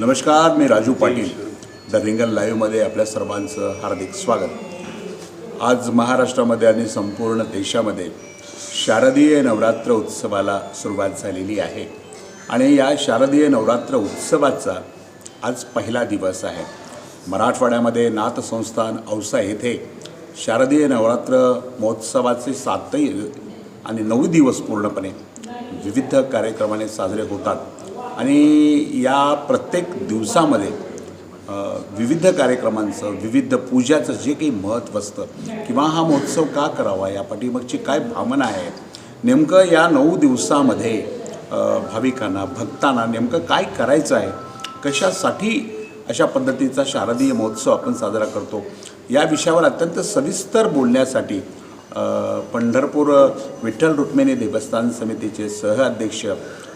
नमस्कार, मी राजू पाटील. द रिंगण लाईव्हमध्ये आपल्या सर्वांचं हार्दिक स्वागत. आज महाराष्ट्रामध्ये आणि संपूर्ण देशामध्ये शारदीय नवरात्र उत्सवाला सुरुवात झालेली आहे आणि या शारदीय नवरात्र उत्सवाचा आज पहिला दिवस आहे. मराठवाड्यामध्ये नाथ संस्थान औसा येथे शारदीय नवरात्र महोत्सवाचे 7 आणि 9 दिवस पूर्णपणे विविध कार्यक्रमाने साजरे होतात आणि या प्रत्येक दिवसामध्ये विविध कार्यक्रमांचं, विविध पूजाचं जे काही महत्त्व असतं किंवा हा महोत्सव का करावा, या पाठीमागची काय भावना आहे, नेमकं या 9 दिवसामध्ये भाविकांना, भक्तांना नेमकं काय करायचं आहे, कशासाठी अशा पद्धतीचा शारदीय महोत्सव आपण साजरा करतो, या विषयावर अत्यंत सविस्तर बोलण्यासाठी पंढरपूर विठ्ठल रुक्मिणी देवस्थान समितीचे सहअध्यक्ष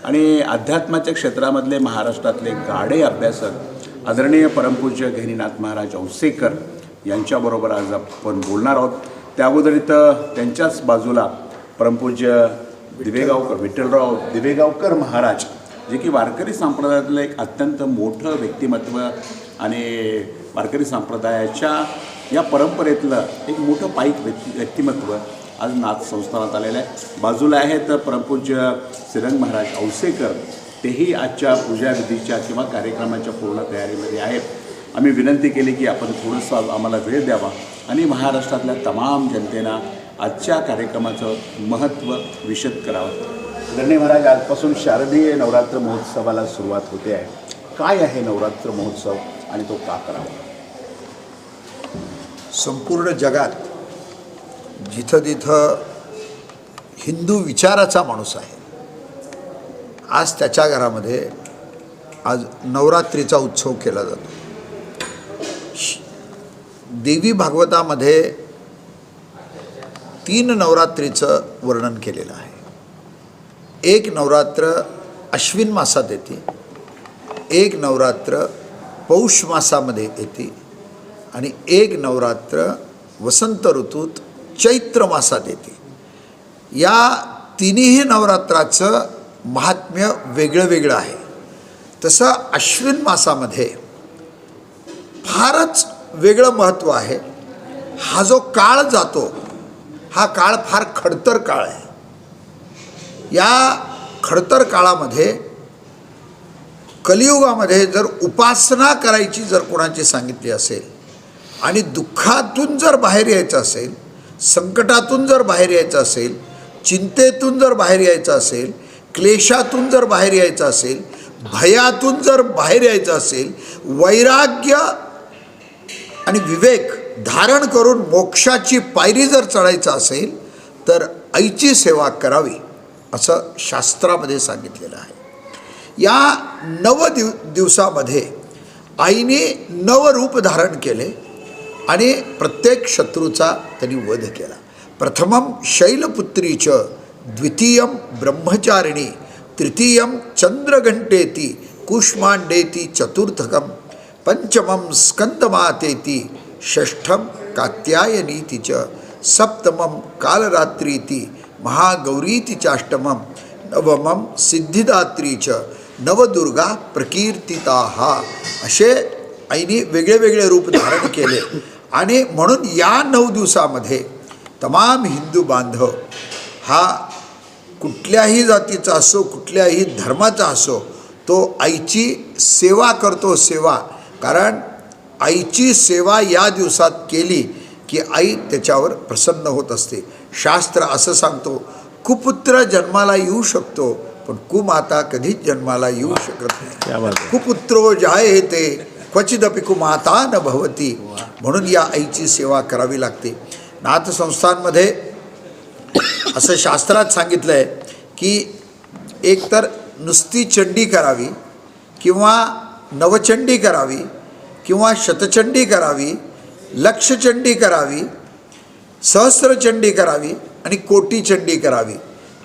आणि अध्यात्माच्या क्षेत्रामधले महाराष्ट्रातले गाढे अभ्यासक आदरणीय परमपूज्य गहिनीनाथ महाराज औसेकर यांच्याबरोबर आज आपण बोलणार आहोत. त्या अगोदर इथं त्यांच्याच बाजूला परमपूज्य दिवेगावकर, विठ्ठलराव दिवेगावकर महाराज, जे की वारकरी संप्रदायातलं एक अत्यंत मोठं व्यक्तिमत्व आणि वारकरी संप्रदायाच्या या परंपरेतलं एक मोठं पाईक व्यक्तिमत्व आज नाथ संस्थानात आलेलं आहे. बाजूला आहेत परमपूज्य श्रीरंग महाराज औसेकर, तेही आजच्या पूजाविधीच्या किंवा कार्यक्रमाच्या पूर्ण तयारीमध्ये आहेत. आम्ही विनंती केली की आपण थोडंसं आम्हाला वेळ द्यावा आणि महाराष्ट्रातल्या तमाम जनतेला आजच्या कार्यक्रमाचं महत्त्व विशद करावं. गणे महाराज, आजपासून शारदीय नवरात्र महोत्सवाला सुरुवात होते आहे. काय आहे नवरात्र महोत्सव आणि तो का करावा? संपूर्ण जगात जिथं तिथं हिंदू विचाराचा माणूस आहे, आज त्याच्या घरामध्ये आज नवरात्रीचा उत्सव केला जातो. देवी भागवतामध्ये 3 नवरात्रीचं वर्णन केलेलं आहे. एक नवरात्र अश्विन मासात येते, एक नवरात्र पौष मासामध्ये येते आणि एक नवरात्र वसंत ऋतूत चैत्र मासात येते. या तिन्ही नवरात्राचं महात्म्य वेगळं वेगळं आहे. तसं अश्विन मासामध्ये फारच वेगळं महत्त्व आहे. हा जो काळ जातो, हा काळ फार खडतर काळ आहे. या खडतर काळामध्ये कलियुगामध्ये जर उपासना करायची जर कोणाची सांगितली असेल आणि दुःखातून जर बाहेर यायचं असेल, संकटातून जर बाहेर यायचं असेल, चिंतेतून जर बाहेर यायचं असेल, क्लेशातून जर बाहेर यायचं असेल, भयातून जर बाहेर यायचं असेल, वैराग्य आणि विवेक धारण करून मोक्षाची पायरी जर चढायचं असेल तर आईची सेवा करावी असं शास्त्रामध्ये सांगितलेलं आहे. या 9 दिवसामध्ये आईने 9 रूप धारण केले आणि प्रत्येक शत्रूचा त्यांनी वध केला. प्रथमं शैलपुत्रीच, द्वितीयं ब्रह्मचारिणी, तृतीयं चंद्रघंटेती, कुष्मांडेती चतुर्थकं, पंचमं स्कंदमातेती, षष्ठं कात्यायनीति च, सप्तमं कालरात्रीति, महागौरीति चाष्टमं, नवमं सिद्धिदात्री च, नवदुर्गा प्रकीर्तिताः. असे आईने वेगळे वेगळे रूप धारण केले आणि म्हणून या 9 दिवसामध्ये तमाम हिंदू बांधव हा कुठल्याही जातीचा असो, कुठल्याही धर्माचा असो, तो आईची सेवा करतो. सेवा, कारण आईची सेवा या दिवसात केली की आई त्याच्यावर प्रसन्न होत असते. शास्त्र असं सांगतो, कुपुत्र जन्माला येऊ शकतो पण कुमाता कधीच जन्माला येऊ शकत नाही. कुपुत्रो जायते क्वचिदपि कुमाता न भवती. म्हणून या आईची सेवा करावी लागते. नाथ संस्थांमध्ये असं शास्त्रात सांगितलं आहे की एकतर नुसती चंडी करावी किंवा नवचंडी करावी किंवा शतचंडी करावी, लक्षचंडी करावी, सहस्रचंडी करावी आणि कोटीचंडी करावी.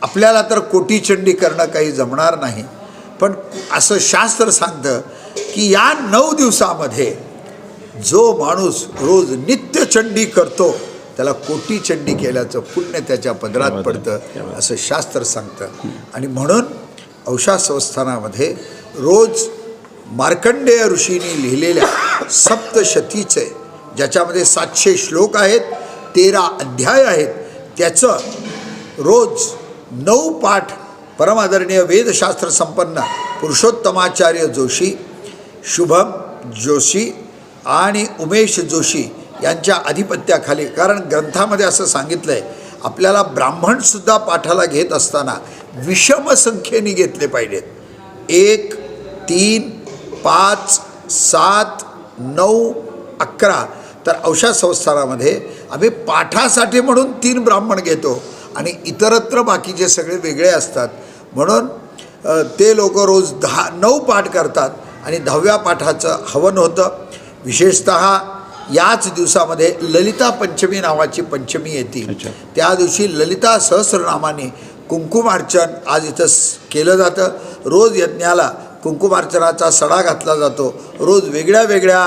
आपल्याला तर कोटीचंडी करणं काही जमणार नाही, पण असं शास्त्र सांगतं की या 9 दिवसामध्ये जो माणूस रोज नित्यचंडी करतो त्याला कोटीचंडी केल्याचं पुण्य त्याच्या पदरात पडतं असं शास्त्र सांगतं. आणि म्हणून औषा संस्थानामध्ये रोज मार्कंडेय ऋषींनी लिहिलेल्या सप्तशतीचे, ज्याच्यामध्ये 700 श्लोक आहेत, 13 अध्याय आहेत, त्याचं रोज 9 पाठ परमादरणीय वेदशास्त्र संपन्न पुरुषोत्तमाचार्य जोशी, शुभम जोशी आणि उमेश जोशी यांच्या अधिपत्याखाली, कारण ग्रंथामध्ये असं सांगितलं आहे आपल्याला ब्राह्मणसुद्धा पाठाला घेत असताना विषम संख्येने घेतले पाहिजेत. 1, 3, 5, 7, 9, 11. तर औषध संस्थानामध्ये आम्ही पाठासाठी म्हणून 3 ब्राह्मण घेतो आणि इतरत्र बाकीचे सगळे वेगळे असतात. म्हणून ते लोक रोज 9 पाठ करतात आणि 10व्या पाठाचं हवन होतं. विशेषतः याच दिवसामध्ये ललिता पंचमी नावाची पंचमी येते. त्या दिवशी ललिता सहस्रनामाने कुंकुमार्चन आज इथं केलं जातं. रोज यज्ञाला कुंकुमार्चनाचा सडा घातला जातो. रोज वेगळ्या वेगळ्या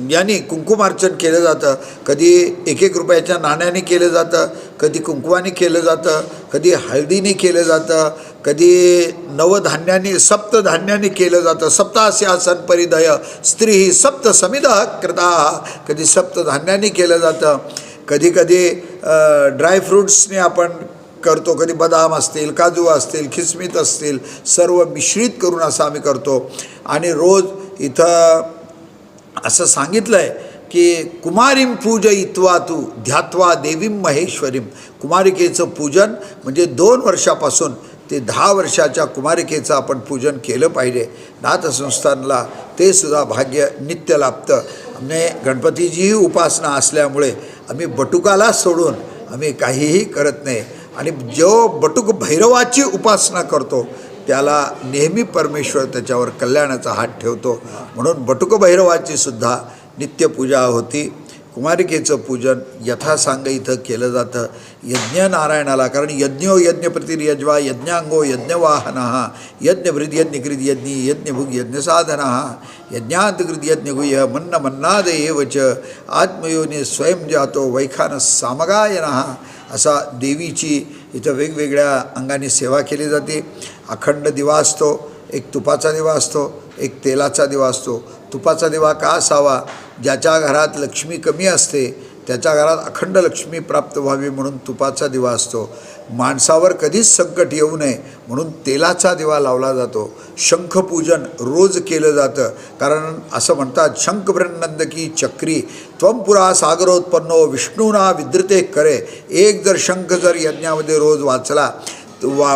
यांनी कुंकुमार्चन केलं जातं. कधी 1-1 रुपयाच्या नाण्याने केलं जातं, कधी कुंकुमाने केलं जातं, कधी हळदीने केलं जातं, कधी नवधान्याने सप्तधान्याने केलं जातं. सप्तास्यासन परिधय स्त्री सप्त समिदः कृता, कधी सप्तधान्याने केलं जातं. कधी कधी ड्रायफ्रूट्सने आपण करतो, कधी बदाम असतील, काजू असतील, खिसमिस असतील, सर्व मिश्रित करून असं आम्ही करतो. आणि रोज इथं असं सांगितलं आहे की कुमारीं पूजयित्वा तू ध्यात्वा देवीं महेश्वरीं. कुमारिकेचं पूजन म्हणजे 2 वर्षापासून ते 10 वर्षाच्या कुमारिकेचं आपण पूजन केलं पाहिजे. नाथसंस्थानला ते सुद्धा भाग्य नित्य लाभतं. आम्ही गणपतीचीही उपासना असल्यामुळे आम्ही बटुकाला सोडून आम्ही काहीही करत नाही. आणि जो बटुक भैरवाची उपासना करतो त्याला नेहमी परमेश्वर त्याच्यावर कल्याणाचा हात ठेवतो. म्हणून बटुक भैरवाची सुद्धा नित्यपूजा होती. कुमारिकेचं पूजन यथासांग इथं केलं जातं. यज्ञ नारायणाला, कारण यज्ञो यज्ञप्रतिर्यज्वा यज्ञांगो यज्ञवाहनः यज्ञभृद यज्ञकृत यज्ञी यज्ञभुग यज्ञसाधनः यज्ञांतकृत यज्ञगुह्य मन्न मन्नाद एव च आत्मयोनी स्वयं जातो वैखान सामगायनः. असा देवीची इथं वेगवेगळ्या अंगाने सेवा केली जाते. अखंड दिवा असतो, एक तुपाचा दिवा असतो, एक तेलाचा दिवा असतो. तुपाचा दिवा का असावा? ज्याच्या घरात लक्ष्मी कमी असते त्याच्या घरात अखंड लक्ष्मी प्राप्त व्हावी म्हणून तुपाचा दिवा असतो. माणसावर कधीच संकट येऊ नये म्हणून तेलाचा दिवा लावला जातो. शंखपूजन रोज केलं जातं, कारण असं म्हणतात शंखभ्रनंदकी चक्री त्वं पुरा सागरोत्पन्नो विष्णूना विद्रते करे. एक जर शंख जर यज्ञामध्ये रोज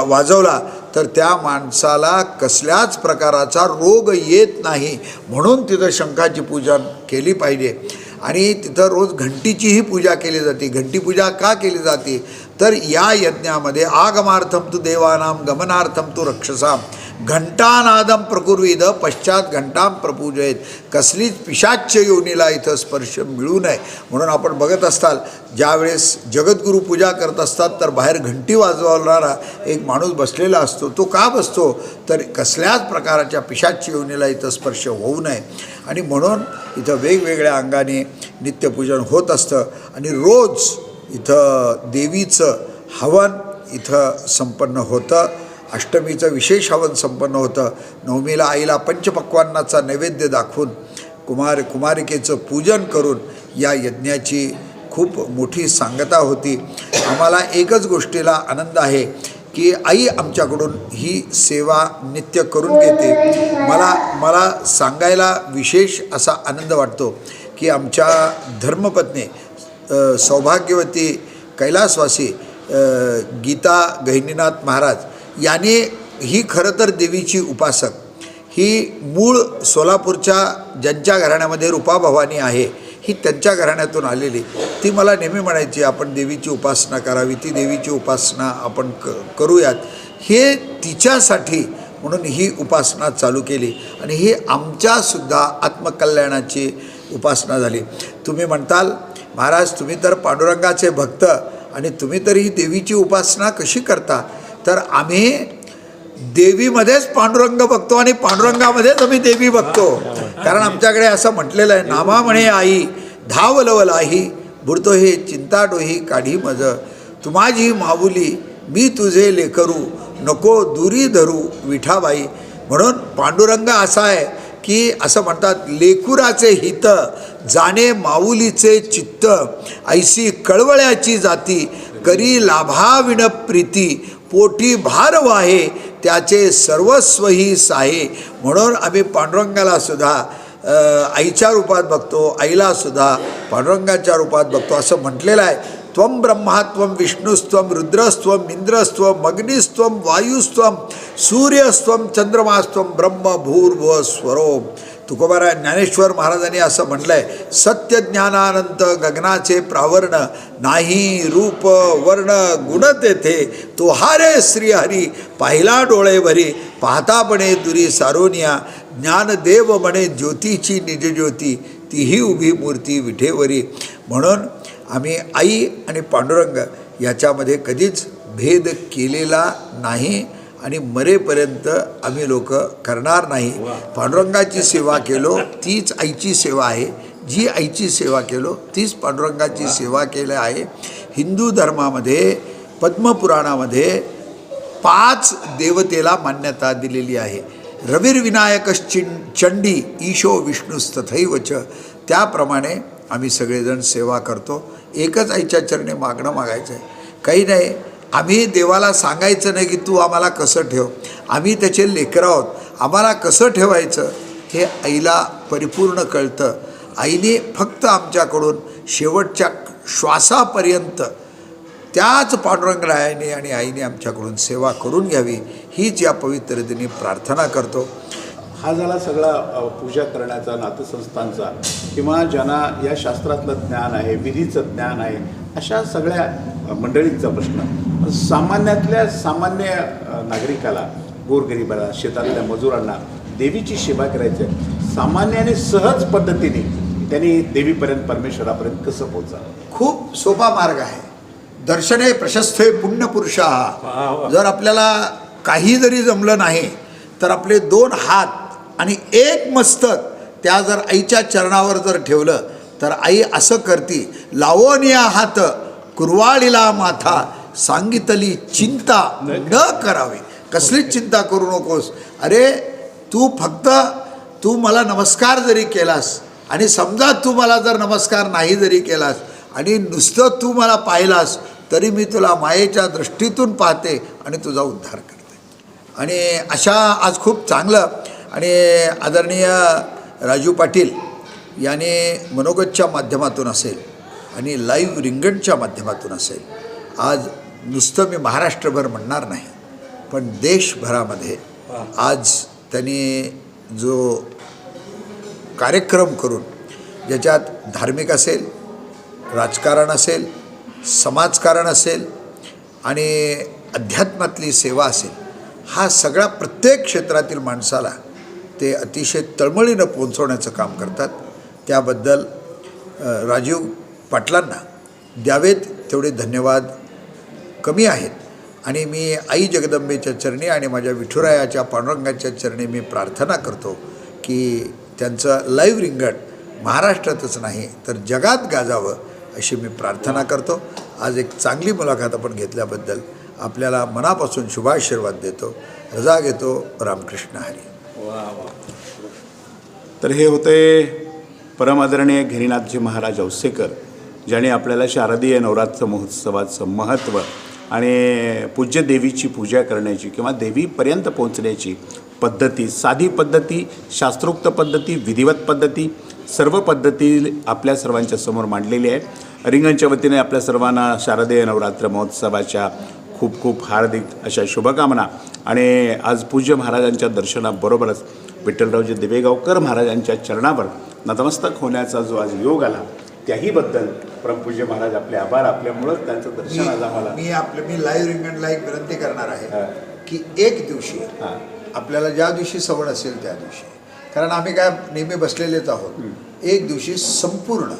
वाजवला तर त्या माणसाला कसल्याच प्रकाराचा रोग येत नाही. म्हणून तिथं शंखाची पूजा केली पाहिजे. आणि तिथं रोज घंटीचीही पूजा केली जाते. घंटी पूजा का केली जाते तर या यज्ञामध्ये आगमार्थम तू देवानां गमनार्थम तू रक्षसाम घंटानादम प्रकुर्विद पश्चात घंटाम प्रपूजयेत. कसलीच पिशाच्य योनीला इथं स्पर्श मिळू नये म्हणून आपण बघत असताल ज्यावेळेस जगद्गुरू पूजा करत असतात तर बाहेर घंटी वाजवणारा एक माणूस बसलेला असतो. तो का बसतो तर कसल्याच प्रकारच्या पिशाच्य योनीला इथं स्पर्श होऊ नये. आणि म्हणून इथं वेगवेगळ्या अंगाने नित्यपूजन होत असतं. आणि रोज इथं देवीचं हवन इथं संपन्न होतं. अष्टमीचं विशेष हवन संपन्न होतं. नवमीला आईला पंचपक्वान्नाचा नैवेद्य दाखवून कुमारिकेचं पूजन करून या यज्ञाची खूप मोठी सांगता होती. आम्हाला एकच गोष्टीला आनंद आहे की आई आमच्याकडून ही सेवा नित्य करून घेते. मला सांगायला विशेष असा आनंद वाटतो की आमच्या धर्मपत्नी सौभाग्यवती कैलासवासी गीता गहिनीनाथ महाराज याने ही खरं तर देवीची उपासक, ही मूळ सोलापूरच्या ज्यांच्या घराण्यामध्ये रूपा भवानी आहे ही त्यांच्या घराण्यातून आलेली. ती मला नेहमी म्हणायची आपण देवीची उपासना करावी, ती देवीची उपासना आपण करूयात. हे तिच्यासाठी म्हणून ही उपासना चालू केली आणि ही आमच्यासुद्धा आत्मकल्याणाची उपासना झाली. तुम्ही म्हणताल महाराज तुम्ही तर पांडुरंगाचे भक्त आणि तुम्ही तर ही देवीची उपासना कशी करता? तर आम्ही देवीमध्येच पांडुरंग बघतो आणि पांडुरंगामध्येच आम्ही देवी बघतो. कारण आमच्याकडे असं म्हटलेलं आहे नामा म्हणे आई धावलवलाही बुडतो हे चिंता डोही काढी मज तू माझी माऊली मी तुझे लेकरू नको दुरी धरू विठाबाई. म्हणून पांडुरंग असा आहे की असं म्हणतात, लेकुराचे हित जाणे माऊलीचे चित्त, ऐसी कळवळ्याची जाती करी लाभाविण प्रीती, पोटी भार वाहे त्याचे सर्वस्वही साहे. म्हणून आम्ही पांडुरंगाला सुद्धा आईच्या रूपात बघतो, आईला सुद्धा पांडुरंगाच्या रूपात बघतो. असं म्हटलेलं आहे, त्वं ब्रह्मात्वं विष्णुस्त्वं रुद्रस्त्वं इंद्रस्त्वं अग्निस्त्वं वायुस्त्वं सूर्यस्त्वं चंद्रमास्त्वं ब्रह्म भूर्भुवः स्वरो. तुकोबारा ज्ञानेश्वर महाराजांनी असं म्हटलं आहे, सत्य ज्ञानानंत गगनाचे प्रावर्ण, नाही रूप वर्ण गुण तेथे, तो हारे श्रीहरी पाहिला डोळे भरी, पाहतापणे दुरी सारोनिया, ज्ञानदेव म्हणे ज्योतीची निजज्योती, तीही उभी मूर्ती विठेवरी. म्हणून आम्ही आई आणि पांडुरंग याच्यामध्ये कधीच भेद केलेला नाही आणि मरेपर्यंत आम्ही लोक करणार नाही. पांडुरंगाची सेवा केलो तीच आईची सेवा आहे, जी आईची सेवा केलो तीच पांडुरंगाची सेवा केली आहे. हिंदू धर्मामध्ये पद्मपुराणामध्ये 5 देवतेला मान्यता दिलेली आहे. रविर्विनायकश्चंडी ईशो विष्णुस्तथैवच. त्याप्रमाणे आम्ही सगळेजण सेवा करतो. एकच आईच्या चरणी मागणं मागायचं आहे, काही नाही. आम्ही देवाला सांगायचं नाही की तू आम्हाला कसं ठेव, आम्ही त्याचे लेकरं आहोत, आम्हाला कसं ठेवायचं हे आईला परिपूर्ण कळतं. आईने फक्त आमच्याकडून शेवटच्या श्वासापर्यंत त्याच पांडुरंगरायाने आणि आईने आमच्याकडून सेवा करून घ्यावी, हीच या पवित्र दिनी प्रार्थना करतो. हा झाला सगळा पूजा करण्याचा, नाथसंस्थांचा, किंवा ज्यांना या शास्त्रातलं ज्ञान आहे, विधीचं ज्ञान आहे, अशा सगळ्या मंडळींचा प्रश्न. सामान्यातल्या सामान्य नागरिकाला, गोरगरिबाला, शेतातल्या मजुरांना देवीची सेवा करायची आहे, सामान्य आणि सहज पद्धतीने त्यांनी देवीपर्यंत, परमेश्वरापर्यंत कसं पोचावं? खूप सोपा मार्ग आहे. दर्शने प्रशस्ते पुण्यपुरुषाः. जर आपल्याला काही जरी जमलं नाही तर आपले 2 हात आणि 1 मस्तक त्या जर आईच्या चरणावर जर ठेवलं तर आई असं करती, लावोनिया हात कुरवाळीला माथा, सांगितली चिंता न करावी. कसलीच चिंता करू नकोस. अरे तू मला नमस्कार जरी केलास आणि समजा तू मला जर नमस्कार नाही जरी केलास आणि नुसतं तू मला पाहिलास तरी मी तुला मायेच्या दृष्टीतून पाहते आणि तुझा उद्धार करते. आणि अशा आज खूप चांगलं आणि आदरणीय राजू पाटील याने मनोगतच्या माध्यमातून असेल आणि लाईव्ह रिंगणच्या माध्यमातून असेल, आज नुसतं मी महाराष्ट्रभर म्हणणार नाही पण देशभरामध्ये आज त्यांनी जो कार्यक्रम करून, ज्याच्यात धार्मिक असेल, राजकारण असेल, समाजकारण असेल आणि अध्यात्मातली सेवा असेल, हा सगळा प्रत्येक क्षेत्रातील माणसाला ते अतिशय तळमळीनं पोहोचवण्याचं काम करतात. त्याबद्दल राजीव पाटलांना द्यावेत तेवढे धन्यवाद कमी आहेत. आणि मी आई जगदंबेच्या चरणी आणि माझ्या विठुरायाच्या पांडुरंगाच्या चरणी मी प्रार्थना करतो की त्यांचं लाईव्ह रिंगण महाराष्ट्रातच नाही तर जगात गाजावं अशी मी प्रार्थना करतो. आज एक चांगली मुलाखत आपण घेतल्याबद्दल आपल्याला मनापासून शुभाशीर्वाद देतो. रजा घेतो. रामकृष्ण हरी. तर हे होते परमादरणीय गिरीनाथजी महाराज औसेकर, ज्याने आपल्याला शारदीय नवरात्र महोत्सवाचं महत्त्व आणि पूज्य देवीची पूजा करण्याची किंवा देवीपर्यंत पोहोचण्याची पद्धती, साधी पद्धती, शास्त्रोक्त पद्धती, विधिवत पद्धती, सर्व पद्धती आपल्या सर्वांच्या समोर मांडलेली आहे. रिंगणच्या वतीने आपल्या सर्वांना शारदीय नवरात्र महोत्सवाच्या खूप खूप हार्दिक अशा शुभकामना. आणि आज पूज्य महाराजांच्या दर्शनाबरोबरच विठ्ठलरावजी दिवेगावकर महाराजांच्या चरणावर नतमस्तक होण्याचा जो आज योग आला त्याहीबद्दल परमपूज्य महाराज आपले आभार. आपल्यामुळंच त्यांचं दर्शन आज आम्हाला. मी लाईव्ह रिंगणला एक विनंती करणार आहे की एक दिवशी आपल्याला ज्या दिवशी सवड असेल त्या दिवशी, कारण आम्ही काय नेहमी बसलेलेच आहोत, एक दिवशी संपूर्ण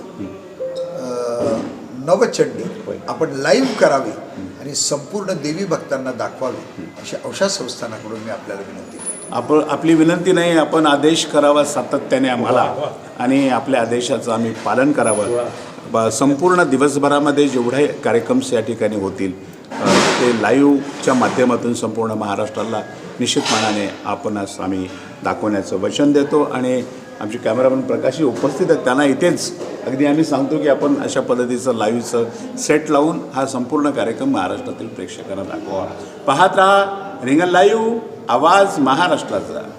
नवचंडी आपण लाईव्ह करावी आणि संपूर्ण देवी भक्तांना दाखवावी अशी औषध संस्थानाकडून मी आपल्याला विनंती करतो. आपली विनंती नाही, आपण आदेश करावा सातत्याने आम्हाला आणि आपल्या आदेशाचं आम्ही पालन करावं. संपूर्ण दिवसभरामध्ये जेवढे कार्यक्रम्स या ठिकाणी होतील ते लाईव्हच्या माध्यमातून संपूर्ण महाराष्ट्राला निश्चितपणाने आपणास आम्ही दाखवण्याचं वचन देतो. आणि आमचे कॅमेरामन प्रकाशही उपस्थित आहेत, त्यांना इथेच अगदी आम्ही सांगतो की आपण अशा पद्धतीचं लाईव्हचं सेट लावून हा संपूर्ण कार्यक्रम महाराष्ट्रातील प्रेक्षकांना दाखवा. पाहत रहा रिंगण लाईव्ह, आवाज महाराष्ट्राचा.